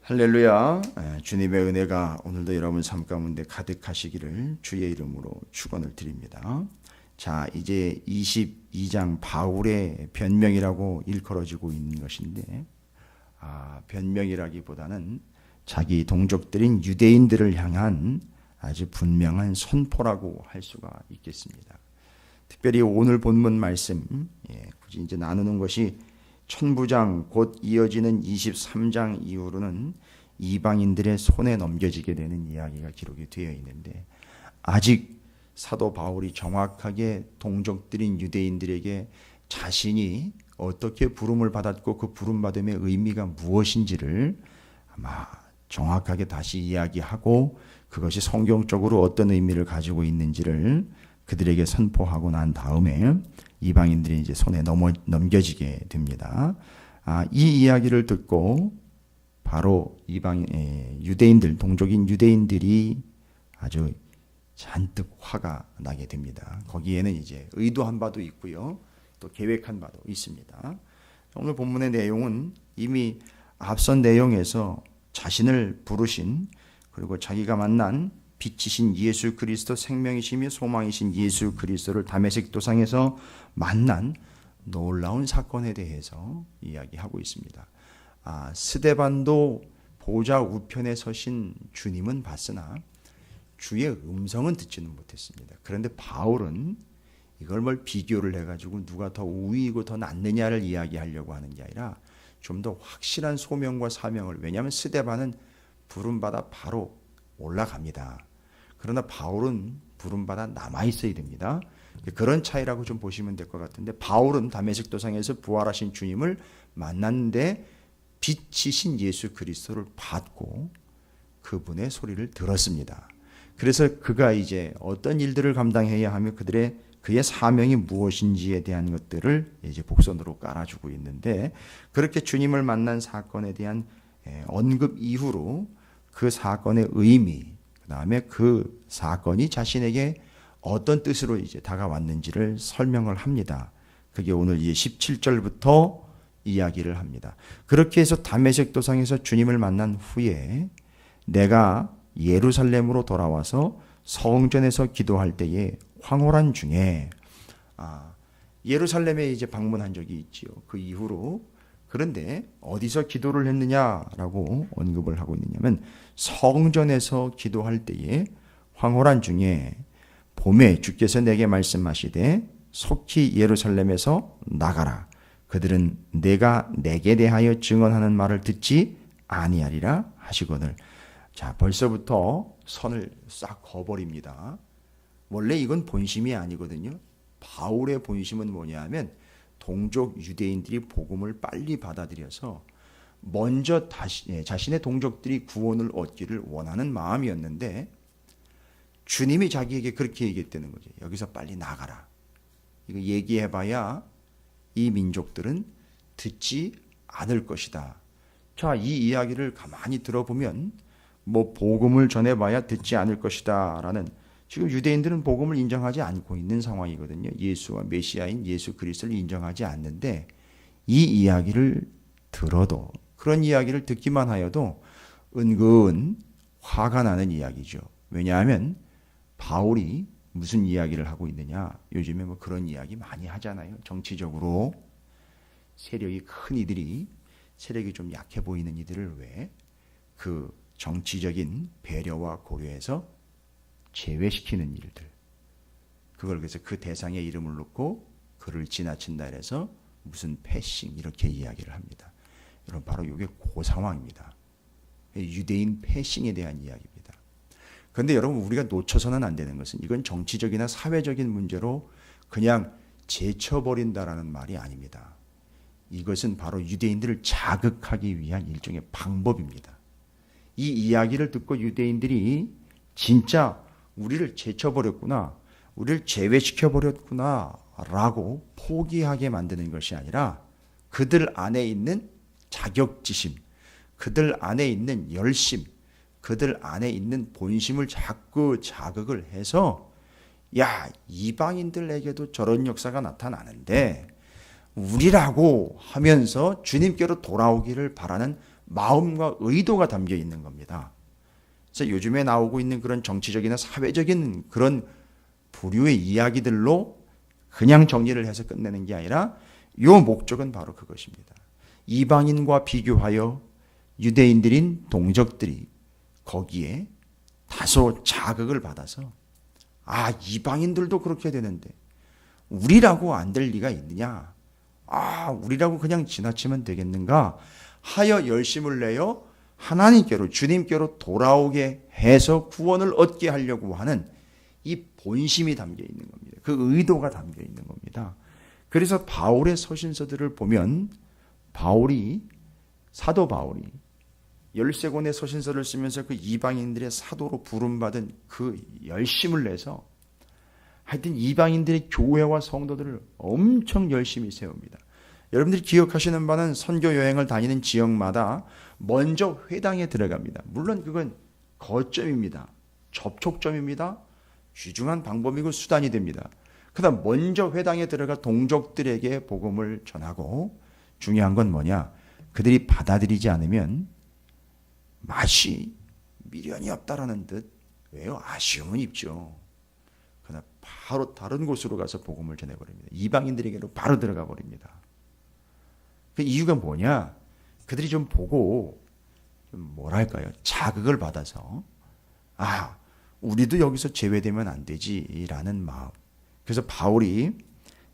할렐루야. 주님의 은혜가 오늘도 여러분 삶 가운데 가득하시기를 주의 이름으로 축원을 드립니다. 자, 이제 22장 바울의 변명이라고 일컬어지고 있는 것인데, 변명이라기보다는 자기 동족들인 유대인들을 향한 아주 분명한 선포라고 할 수가 있겠습니다. 특별히 오늘 본문 말씀, 굳이 이제 나누는 것이 천부장 곧 이어지는 23장 이후로는 이방인들의 손에 넘겨지게 되는 이야기가 기록이 되어 있는데, 아직 사도 바울이 정확하게 동족들인 유대인들에게 자신이 어떻게 부름을 받았고 그 부름받음의 의미가 무엇인지를 아마 정확하게 다시 이야기하고 그것이 성경적으로 어떤 의미를 가지고 있는지를 그들에게 선포하고 난 다음에 이방인들이 이제 손에 넘겨지게 됩니다. 이 이야기를 듣고 바로 유대인들, 동족인 유대인들이 아주 잔뜩 화가 나게 됩니다. 거기에는 이제 의도한 바도 있고요, 또 계획한 바도 있습니다. 오늘 본문의 내용은 이미 앞선 내용에서 자신을 부르신, 그리고 자기가 만난 빛이신 예수 그리스도, 생명이시며 소망이신 예수 그리스도를 다메섹 도상에서 만난 놀라운 사건에 대해서 이야기하고 있습니다. 스데반도 보좌 우편에 서신 주님은 봤으나 주의 음성은 듣지는 못했습니다. 그런데 바울은 이걸 뭘 비교를 해가지고 누가 더 우위이고 더 낫느냐를 이야기하려고 하는 게 아니라 좀 더 확실한 소명과 사명을, 왜냐하면 스데반은 부름받아 바로 올라갑니다. 그러나 바울은 부름받아 남아있어야 됩니다. 그런 차이라고 좀 보시면 될 것 같은데, 바울은 다메섹 도상에서 부활하신 주님을 만났는데 빛이신 예수 그리스도를 받고 그분의 소리를 들었습니다. 그래서 그가 이제 어떤 일들을 감당해야 하며 그의 사명이 무엇인지에 대한 것들을 이제 복선으로 깔아주고 있는데, 그렇게 주님을 만난 사건에 대한 언급 이후로 그 사건의 의미, 그 다음에 그 사건이 자신에게 어떤 뜻으로 이제 다가왔는지를 설명을 합니다. 그게 오늘 이제 17절부터 이야기를 합니다. 그렇게 해서 다메섹 도상에서 주님을 만난 후에 내가 예루살렘으로 돌아와서 성전에서 기도할 때에 황홀한 중에, 예루살렘에 이제 방문한 적이 있지요. 그 이후로. 그런데 어디서 기도를 했느냐라고 언급을 하고 있느냐면, 성전에서 기도할 때에 황홀한 중에 봄에 주께서 내게 말씀하시되 속히 예루살렘에서 나가라. 그들은 내가 내게 대하여 증언하는 말을 듣지 아니하리라 하시거늘. 자, 벌써부터 선을 싹 그어버립니다. 원래 이건 본심이 아니거든요. 바울의 본심은 뭐냐면 동족 유대인들이 복음을 빨리 받아들여서 먼저 자신의 동족들이 구원을 얻기를 원하는 마음이었는데, 주님이 자기에게 그렇게 얘기했다는 거죠. 여기서 빨리 나가라. 이거 얘기해봐야 이 민족들은 듣지 않을 것이다. 자, 이 이야기를 가만히 들어보면 복음을 전해봐야 듣지 않을 것이다 라는, 지금 유대인들은 복음을 인정하지 않고 있는 상황이거든요. 예수와 메시아인 예수 그리스도를 인정하지 않는데, 이 이야기를 들어도, 그런 이야기를 듣기만 하여도 은근 화가 나는 이야기죠. 왜냐하면 바울이 무슨 이야기를 하고 있느냐, 요즘에 그런 이야기 많이 하잖아요. 정치적으로 세력이 큰 이들이 세력이 좀 약해 보이는 이들을 왜 그 정치적인 배려와 고려해서 제외시키는 일들, 그걸 그래서 그 대상의 이름을 놓고 그를 지나친다 해서 무슨 패싱 이렇게 이야기를 합니다. 여러분, 바로 이게 그 상황입니다. 유대인 패싱에 대한 이야기입니다. 그런데 여러분, 우리가 놓쳐서는 안 되는 것은, 이건 정치적이나 사회적인 문제로 그냥 제쳐버린다라는 말이 아닙니다. 이것은 바로 유대인들을 자극하기 위한 일종의 방법입니다. 이 이야기를 듣고 유대인들이 진짜 우리를 제쳐버렸구나, 우리를 제외시켜버렸구나 라고 포기하게 만드는 것이 아니라, 그들 안에 있는 자격지심, 그들 안에 있는 열심, 그들 안에 있는 본심을 자꾸 자극을 해서, 야, 이방인들에게도 저런 역사가 나타나는데 우리라고 하면서 주님께로 돌아오기를 바라는 마음과 의도가 담겨 있는 겁니다. 그래서 요즘에 나오고 있는 그런 정치적이나 사회적인 그런 부류의 이야기들로 그냥 정리를 해서 끝내는 게 아니라 이 목적은 바로 그것입니다. 이방인과 비교하여 유대인들인 동족들이 거기에 다소 자극을 받아서 이방인들도 그렇게 되는데 우리라고 안 될 리가 있느냐? 우리라고 그냥 지나치면 되겠는가? 하여 열심을 내어 하나님께로 주님께로 돌아오게 해서 구원을 얻게 하려고 하는 이 본심이 담겨 있는 겁니다. 그 의도가 담겨 있는 겁니다. 그래서 바울의 서신서들을 보면 사도 바울이 13권의 서신서를 쓰면서 그 이방인들의 사도로 부름받은 그 열심을 내서 하여튼 이방인들의 교회와 성도들을 엄청 열심히 세웁니다. 여러분들이 기억하시는 바는 선교 여행을 다니는 지역마다 먼저 회당에 들어갑니다. 물론 그건 거점입니다. 접촉점입니다. 귀중한 방법이고 수단이 됩니다. 그다음 먼저 회당에 들어가 동족들에게 복음을 전하고 중요한 건 뭐냐? 그들이 받아들이지 않으면 맛이 미련이 없다라는 듯 왜요? 아쉬움은 있죠. 그러나 바로 다른 곳으로 가서 복음을 전해버립니다. 이방인들에게로 바로 들어가 버립니다. 그 이유가 뭐냐? 그들이 좀 보고 좀 뭐랄까요? 자극을 받아서 우리도 여기서 제외되면 안 되지라는 마음. 그래서 바울이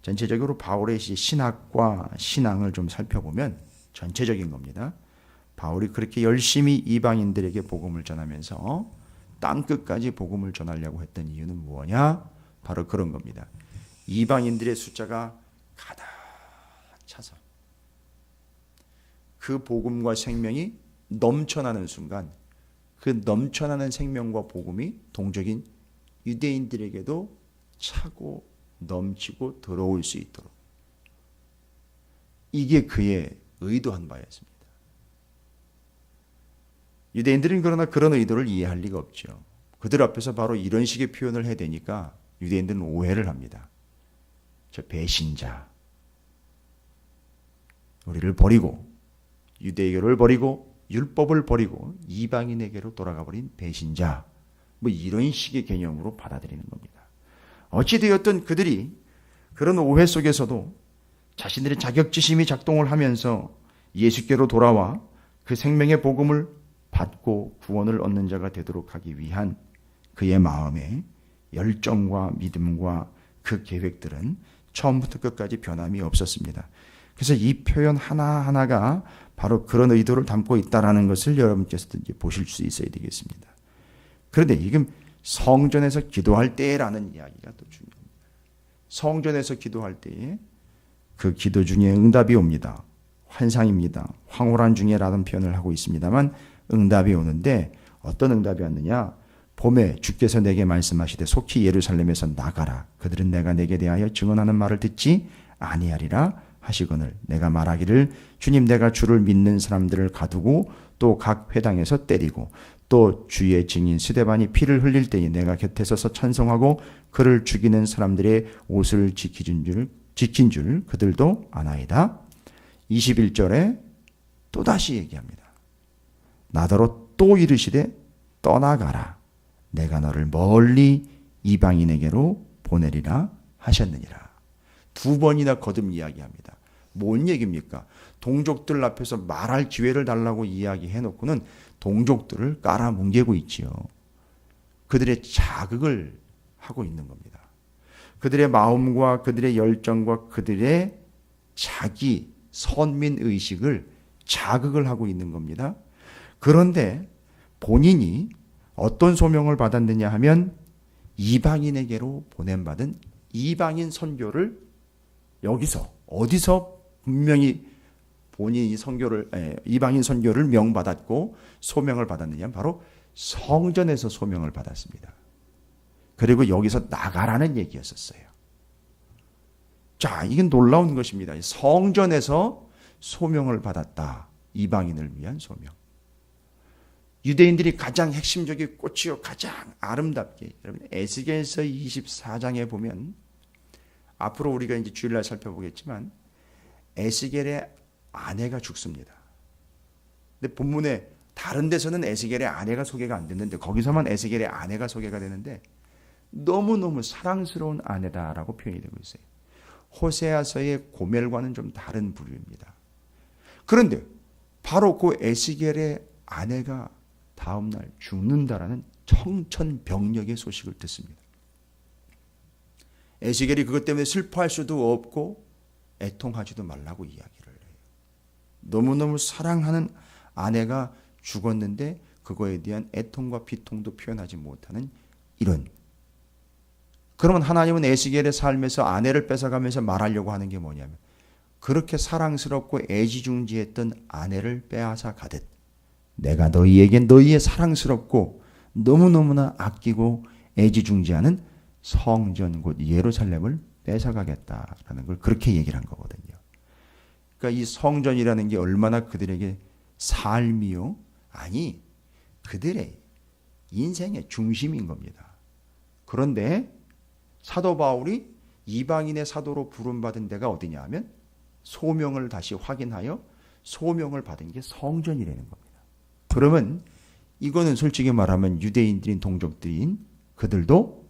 전체적으로 바울의 신학과 신앙을 좀 살펴보면 전체적인 겁니다. 바울이 그렇게 열심히 이방인들에게 복음을 전하면서 땅끝까지 복음을 전하려고 했던 이유는 뭐냐? 바로 그런 겁니다. 이방인들의 숫자가 가득 차서 그 복음과 생명이 넘쳐나는 순간 그 넘쳐나는 생명과 복음이 동족인 유대인들에게도 차고 넘치고 들어올 수 있도록 이게 그의 의도한 바였습니다. 유대인들은 그러나 그런 의도를 이해할 리가 없죠. 그들 앞에서 바로 이런 식의 표현을 해야 되니까 유대인들은 오해를 합니다. 저 배신자, 우리를 버리고 유대교를 버리고 율법을 버리고 이방인에게로 돌아가 버린 배신자, 이런 식의 개념으로 받아들이는 겁니다. 어찌되었든 그들이 그런 오해 속에서도 자신들의 자격지심이 작동을 하면서 예수께로 돌아와 그 생명의 복음을 받고 구원을 얻는 자가 되도록 하기 위한 그의 마음의 열정과 믿음과 그 계획들은 처음부터 끝까지 변함이 없었습니다. 그래서 이 표현 하나하나가 바로 그런 의도를 담고 있다는 것을 여러분께서도 이제 보실 수 있어야 되겠습니다. 그런데 지금 성전에서 기도할 때라는 이야기가 또 중요합니다. 성전에서 기도할 때에 그 기도 중에 응답이 옵니다. 환상입니다. 황홀한 중에라는 표현을 하고 있습니다만 응답이 오는데 어떤 응답이 왔느냐? 봄에 주께서 내게 말씀하시되 속히 예루살렘에서 나가라. 그들은 내가 내게 대하여 증언하는 말을 듣지 아니하리라 하시거늘 내가 말하기를 주님 내가 주를 믿는 사람들을 가두고 또 각 회당에서 때리고 또 주의 증인 스데반이 피를 흘릴 때에 내가 곁에 서서 찬송하고 그를 죽이는 사람들의 옷을 지킨 줄 그들도 아나이다. 21절에 또다시 얘기합니다. 나더러 또 이르시되 떠나가라. 내가 너를 멀리 이방인에게로 보내리라 하셨느니라. 두 번이나 거듭 이야기합니다. 뭔 얘기입니까? 동족들 앞에서 말할 기회를 달라고 이야기해놓고는 동족들을 깔아뭉개고 있지요. 그들의 자극을 하고 있는 겁니다. 그들의 마음과 그들의 열정과 그들의 자기 선민의식을 자극을 하고 있는 겁니다. 그런데 본인이 어떤 소명을 받았느냐 하면 이방인에게로 보냄받은 이방인 선교를 여기서 어디서 분명히 본인이 이방인 선교를 명받았고 소명을 받았느냐 바로 성전에서 소명을 받았습니다. 그리고 여기서 나가라는 얘기였었어요. 자, 이건 놀라운 것입니다. 성전에서 소명을 받았다. 이방인을 위한 소명. 유대인들이 가장 핵심적인 꽃이요 가장 아름답게 여러분 에스겔서 24장에 보면 앞으로 우리가 이제 주일날 살펴보겠지만 에스겔의 아내가 죽습니다. 근데 본문에 다른 데서는 에스겔의 아내가 소개가 안 됐는데 거기서만 에스겔의 아내가 소개가 되는데 너무너무 사랑스러운 아내다라고 표현이 되고 있어요. 호세아서의 고멜과는 좀 다른 부류입니다. 그런데 바로 그 에스겔의 아내가 다음날 죽는다라는 청천벽력의 소식을 듣습니다. 에스겔이 그것 때문에 슬퍼할 수도 없고 애통하지도 말라고 이야기를 해요. 너무너무 사랑하는 아내가 죽었는데 그거에 대한 애통과 비통도 표현하지 못하는 이런. 그러면 하나님은 에스겔의 삶에서 아내를 뺏어가면서 말하려고 하는 게 뭐냐면 그렇게 사랑스럽고 애지중지했던 아내를 빼앗아 가듯 내가 너희에게 너희의 사랑스럽고 너무너무나 아끼고 애지중지하는 성전 곧 예루살렘을 뺏어가겠다라는 걸 그렇게 얘기를 한 거거든요. 그러니까 이 성전이라는 게 얼마나 그들에게 삶이요? 아니, 그들의 인생의 중심인 겁니다. 그런데 사도 바울이 이방인의 사도로 부름받은 데가 어디냐 하면 소명을 다시 확인하여 소명을 받은 게 성전이라는 겁니다. 그러면 이거는 솔직히 말하면 유대인들인 동족들인 그들도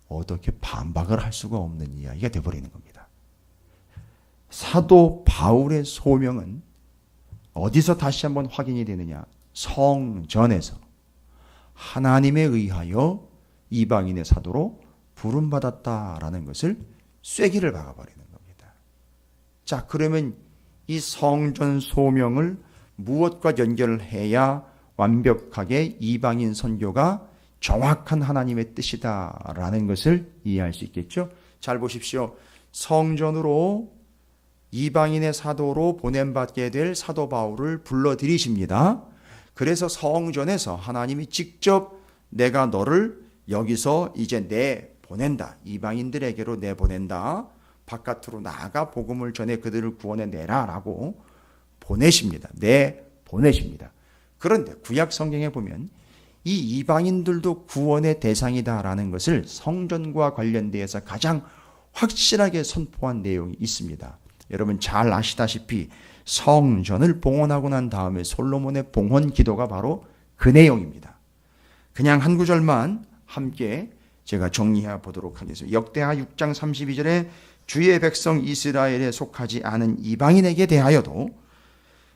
어떻게 반박을 할 수가 없는 이야기가 되어버리는 겁니다. 사도 바울의 소명은 어디서 다시 한번 확인이 되느냐? 성전에서 하나님에 의하여 이방인의 사도로 부름받았다라는 것을 쐐기를 박아버리는 겁니다. 자, 그러면 이 성전 소명을 무엇과 연결을 해야 완벽하게 이방인 선교가 정확한 하나님의 뜻이다라는 것을 이해할 수 있겠죠? 잘 보십시오. 성전으로 이방인의 사도로 보냄받게 될 사도 바울을 불러들이십니다. 그래서 성전에서 하나님이 직접 내가 너를 여기서 이제 내보낸다. 이방인들에게로 내보낸다. 바깥으로 나아가 복음을 전해 그들을 구원해내라 라고 보내십니다. 내보내십니다. 그런데 구약 성경에 보면 이 이방인들도 구원의 대상이다라는 것을 성전과 관련되어서 가장 확실하게 선포한 내용이 있습니다. 여러분 잘 아시다시피 성전을 봉헌하고 난 다음에 솔로몬의 봉헌 기도가 바로 그 내용입니다. 그냥 한 구절만 함께 제가 정리해 보도록 하겠습니다. 역대하 6장 32절에 주의 백성 이스라엘에 속하지 않은 이방인에게 대하여도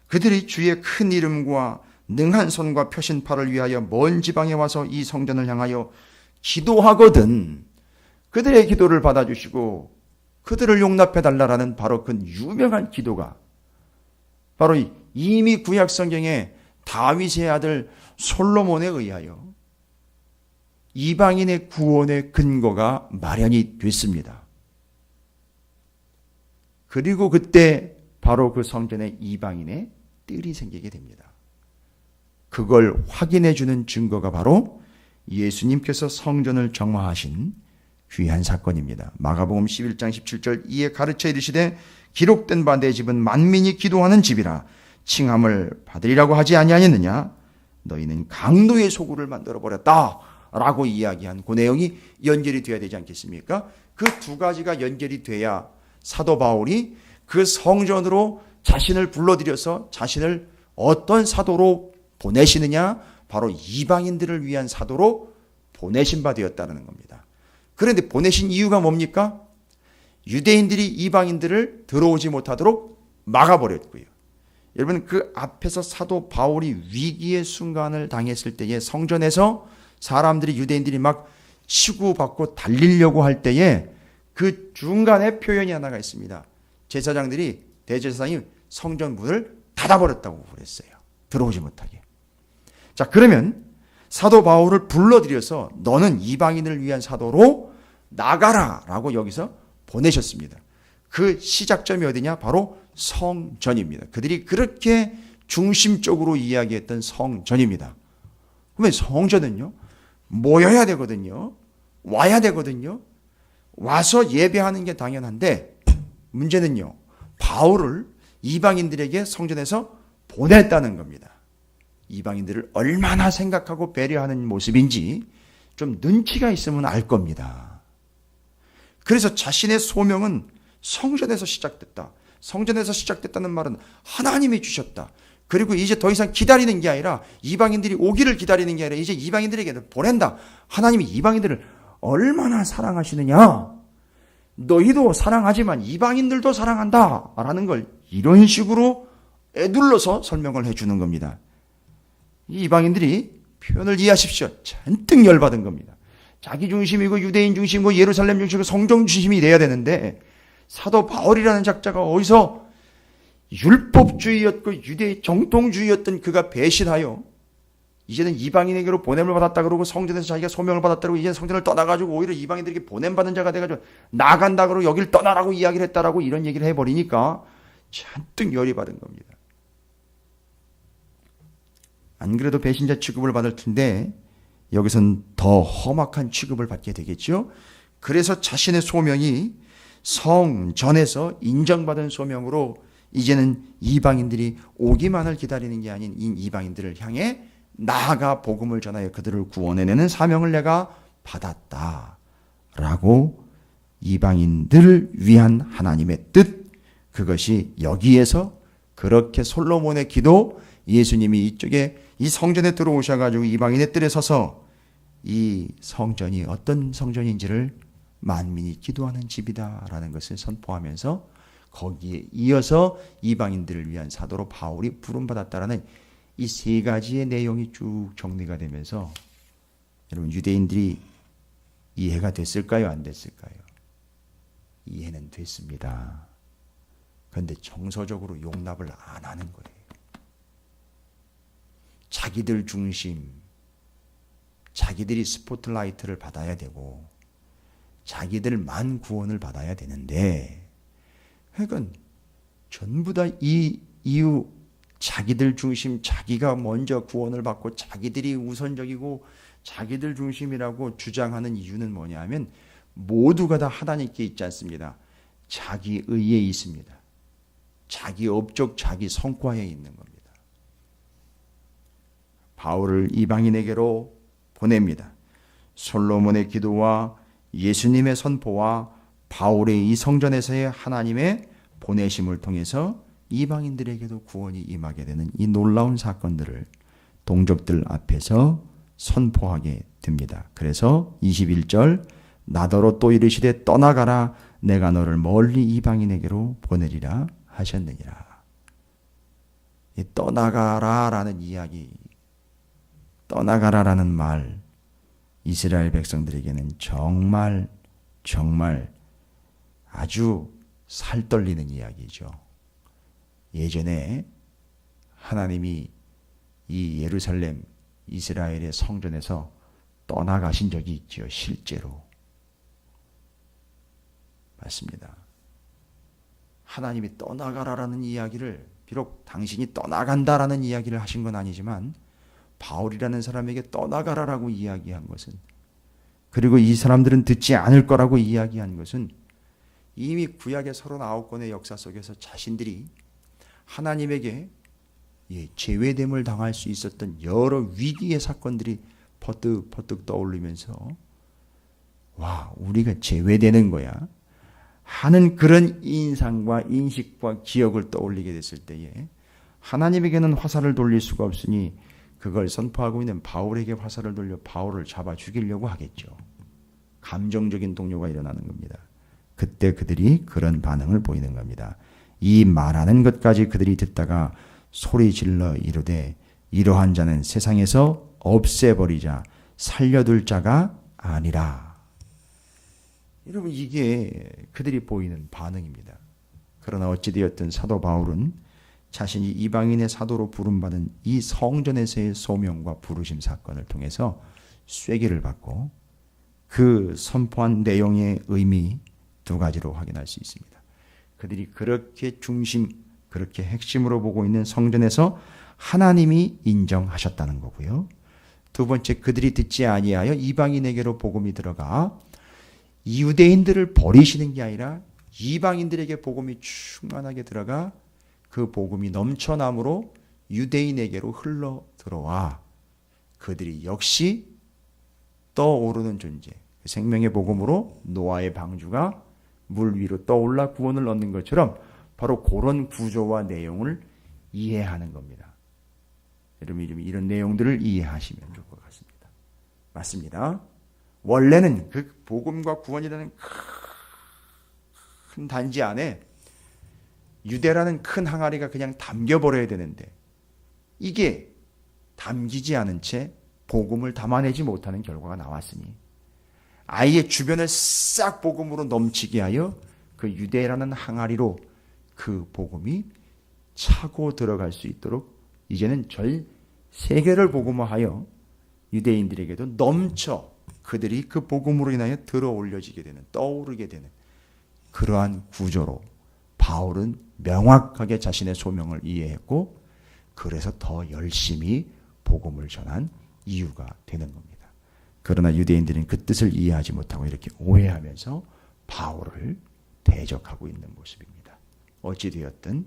그들이 주의 큰 이름과 능한 손과 표신팔을 위하여 먼 지방에 와서 이 성전을 향하여 기도하거든 그들의 기도를 받아주시고 그들을 용납해달라라는 바로 그 유명한 기도가 바로 이미 구약 성경에 다윗의 아들 솔로몬에 의하여 이방인의 구원의 근거가 마련이 됐습니다. 그리고 그때 바로 그 성전에 이방인의 뜰이 생기게 됩니다. 그걸 확인해 주는 증거가 바로 예수님께서 성전을 정화하신 귀한 사건입니다. 마가복음 11장 17절 이에 가르쳐 이르시되 기록된 바 내 집은 만민이 기도하는 집이라 칭함을 받으리라고 하지 아니하였느냐 너희는 강도의 소굴을 만들어버렸다 라고 이야기한 그 내용이 연결이 돼야 되지 않겠습니까? 그 두 가지가 연결이 돼야 사도 바울이 그 성전으로 자신을 불러들여서 자신을 어떤 사도로 보내시느냐 바로 이방인들을 위한 사도로 보내신 바 되었다는 겁니다. 그런데 보내신 이유가 뭡니까? 유대인들이 이방인들을 들어오지 못하도록 막아버렸고요. 여러분 그 앞에서 사도 바울이 위기의 순간을 당했을 때에 성전에서 사람들이 유대인들이 막 치고받고 달리려고 할 때에 그 중간에 표현이 하나가 있습니다. 제사장들이 대제사장이 성전 문을 닫아버렸다고 그랬어요. 들어오지 못하게. 자 그러면 사도 바울을 불러들여서 너는 이방인을 위한 사도로 나가라 라고 여기서 보내셨습니다. 그 시작점이 어디냐? 바로 성전입니다. 그들이 그렇게 중심적으로 이야기했던 성전입니다. 그러면 성전은요 모여야 되거든요. 와야 되거든요. 와서 예배하는 게 당연한데 문제는요 바울을 이방인들에게 성전에서 보냈다는 겁니다. 이방인들을 얼마나 생각하고 배려하는 모습인지 좀 눈치가 있으면 알 겁니다. 그래서 자신의 소명은 성전에서 시작됐다. 성전에서 시작됐다는 말은 하나님이 주셨다. 그리고 이제 더 이상 기다리는 게 아니라 이방인들이 오기를 기다리는 게 아니라 이제 이방인들에게 보낸다. 하나님이 이방인들을 얼마나 사랑하시느냐. 너희도 사랑하지만 이방인들도 사랑한다. 라는 걸 이런 식으로 애둘러서 설명을 해주는 겁니다. 이방인들이 표현을 이해하십시오. 잔뜩 열받은 겁니다. 자기 중심이고 유대인 중심이고 예루살렘 중심이고 성경 중심이 돼야 되는데 사도 바울이라는 작자가 어디서 율법주의였고 유대 정통주의였던 그가 배신하여 이제는 이방인에게로 보냄을 받았다 그러고 성전에서 자기가 소명을 받았다 그러고 이제는 성전을 떠나가지고 오히려 이방인들에게 보냄받은 자가 돼가지고 나간다 그러고 여길 떠나라고 이야기를 했다라고 이런 얘기를 해버리니까 잔뜩 열이 받은 겁니다. 안 그래도 배신자 취급을 받을 텐데 여기선 더 험악한 취급을 받게 되겠죠. 그래서 자신의 소명이 성전에서 인정받은 소명으로 이제는 이방인들이 오기만을 기다리는 게 아닌 이 이방인들을 향해 나아가 복음을 전하여 그들을 구원해내는 사명을 내가 받았다라고 이방인들을 위한 하나님의 뜻, 그것이 여기에서 그렇게 솔로몬의 기도, 예수님이 이쪽에 이 성전에 들어오셔가지고 이방인의 뜰에 서서 이 성전이 어떤 성전인지를 만민이 기도하는 집이다라는 것을 선포하면서 거기에 이어서 이방인들을 위한 사도로 바울이 부름받았다라는 이 세 가지의 내용이 쭉 정리가 되면서 여러분 유대인들이 이해가 됐을까요? 안 됐을까요? 이해는 됐습니다. 그런데 정서적으로 용납을 안 하는 거예요. 자기들 중심, 자기들이 스포트라이트를 받아야 되고 자기들만 구원을 받아야 되는데 그러니까 전부 다 이 이유 자기들 중심, 자기가 먼저 구원을 받고 자기들이 우선적이고 자기들 중심이라고 주장하는 이유는 뭐냐 하면 모두가 다 하나님께 있지 않습니다. 자기 의에 있습니다. 자기 업적, 자기 성과에 있는 겁니다. 바울을 이방인에게로 보냅니다. 솔로몬의 기도와 예수님의 선포와 바울의 이 성전에서의 하나님의 보내심을 통해서 이방인들에게도 구원이 임하게 되는 이 놀라운 사건들을 동족들 앞에서 선포하게 됩니다. 그래서 21절 나더러 또 이르시되 떠나가라 내가 너를 멀리 이방인에게로 보내리라 하셨느니라. 이 떠나가라라는 이야기, 떠나가라라는 말 이스라엘 백성들에게는 정말 아주 살떨리는 이야기죠. 예전에 하나님이 이 예루살렘 이스라엘의 성전에서 떠나가신 적이 있죠. 실제로. 맞습니다. 하나님이 떠나가라라는 이야기를 비록 당신이 떠나간다라는 이야기를 하신 건 아니지만 바울이라는 사람에게 떠나가라라고 이야기한 것은, 그리고 이 사람들은 듣지 않을 거라고 이야기한 것은 이미 구약의 39권의 역사 속에서 자신들이 하나님에게 제외됨을 당할 수 있었던 여러 위기의 사건들이 퍼뜩퍼뜩 떠올리면서 와, 우리가 제외되는 거야 하는 그런 인상과 인식과 기억을 떠올리게 됐을 때에 하나님에게는 화살을 돌릴 수가 없으니 그걸 선포하고 있는 바울에게 화살을 돌려 바울을 잡아 죽이려고 하겠죠. 감정적인 동요가 일어나는 겁니다. 그때 그들이 그런 반응을 보이는 겁니다. 이 말하는 것까지 그들이 듣다가 소리 질러 이르되 이러한 자는 세상에서 없애버리자 살려둘 자가 아니라. 여러분, 이게 그들이 보이는 반응입니다. 그러나 어찌되었든 사도 바울은 자신이 이방인의 사도로 부름받은 이 성전에서의 소명과 부르심 사건을 통해서 쐐기를 받고 그 선포한 내용의 의미 두 가지로 확인할 수 있습니다. 그들이 그렇게 중심, 그렇게 핵심으로 보고 있는 성전에서 하나님이 인정하셨다는 거고요. 두 번째, 그들이 듣지 아니하여 이방인에게로 복음이 들어가 유대인들을 버리시는 게 아니라 이방인들에게 복음이 충만하게 들어가 그 복음이 넘쳐남으로 유대인에게로 흘러 들어와 그들이 역시 떠오르는 존재, 생명의 복음으로 노아의 방주가 물 위로 떠올라 구원을 얻는 것처럼 바로 그런 구조와 내용을 이해하는 겁니다. 여러분 이런 내용들을 이해하시면 좋을 것 같습니다. 맞습니다. 원래는 그 복음과 구원이라는 큰 단지 안에 유대라는 큰 항아리가 그냥 담겨버려야 되는데 이게 담기지 않은 채 복음을 담아내지 못하는 결과가 나왔으니 아예 주변을 싹 복음으로 넘치게 하여 그 유대라는 항아리로 그 복음이 차고 들어갈 수 있도록 이제는 전 세계를 복음화하여 유대인들에게도 넘쳐 그들이 그 복음으로 인하여 들어 올려지게 되는, 떠오르게 되는 그러한 구조로 바울은 명확하게 자신의 소명을 이해했고 그래서 더 열심히 복음을 전한 이유가 되는 겁니다. 그러나 유대인들은 그 뜻을 이해하지 못하고 이렇게 오해하면서 바울을 대적하고 있는 모습입니다. 어찌되었든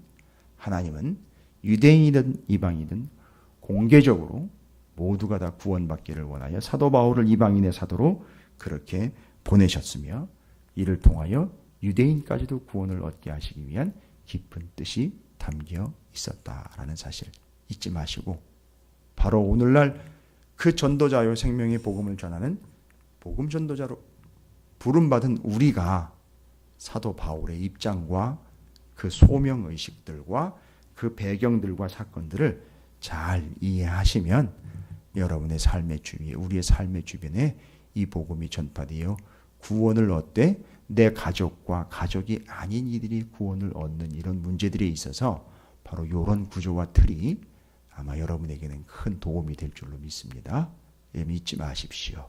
하나님은 유대인이든 이방이든 공개적으로 모두가 다 구원받기를 원하여 사도 바울을 이방인의 사도로 그렇게 보내셨으며 이를 통하여 유대인까지도 구원을 얻게 하시기 위한 깊은 뜻이 담겨 있었다라는 사실 잊지 마시고 바로 오늘날 그 전도자요 생명의 복음을 전하는 복음 전도자로 부름받은 우리가 사도 바울의 입장과 그 소명의식들과 그 배경들과 사건들을 잘 이해하시면 여러분의 삶의 주위에 우리의 삶의 주변에 이 복음이 전파되어 구원을 얻되 내 가족과 가족이 아닌 이들이 구원을 얻는 이런 문제들에 있어서 바로 이런 구조와 틀이 아마 여러분에게는 큰 도움이 될 줄로 믿습니다. 잊지 마십시오.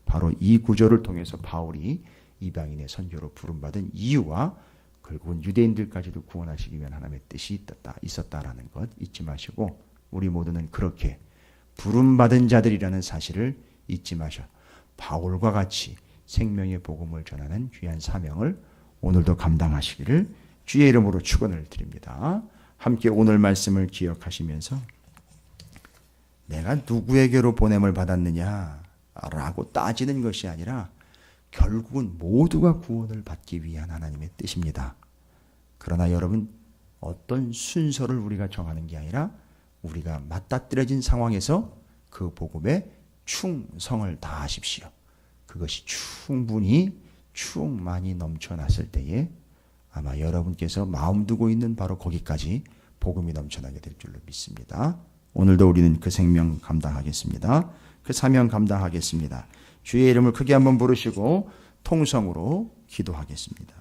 바로 이 구조를 통해서 바울이 이방인의 선교로 부름받은 이유와 결국은 유대인들까지도 구원하시기 위한 하나님의 뜻이 있었다라는 것 잊지 마시고 우리 모두는 그렇게 부름받은 자들이라는 사실을 잊지 마셔 바울과 같이 생명의 복음을 전하는 귀한 사명을 오늘도 감당하시기를 주의 이름으로 축원을 드립니다. 함께 오늘 말씀을 기억하시면서 내가 누구에게로 보냄을 받았느냐라고 따지는 것이 아니라 결국은 모두가 구원을 받기 위한 하나님의 뜻입니다. 그러나 여러분 어떤 순서를 우리가 정하는 게 아니라 우리가 맞닥뜨려진 상황에서 그 복음에 충성을 다하십시오. 그것이 충만히 넘쳐났을 때에 아마 여러분께서 마음 두고 있는 바로 거기까지 복음이 넘쳐나게 될 줄로 믿습니다. 오늘도 우리는 그 생명 감당하겠습니다. 그 사명 감당하겠습니다. 주의 이름을 크게 한번 부르시고 통성으로 기도하겠습니다.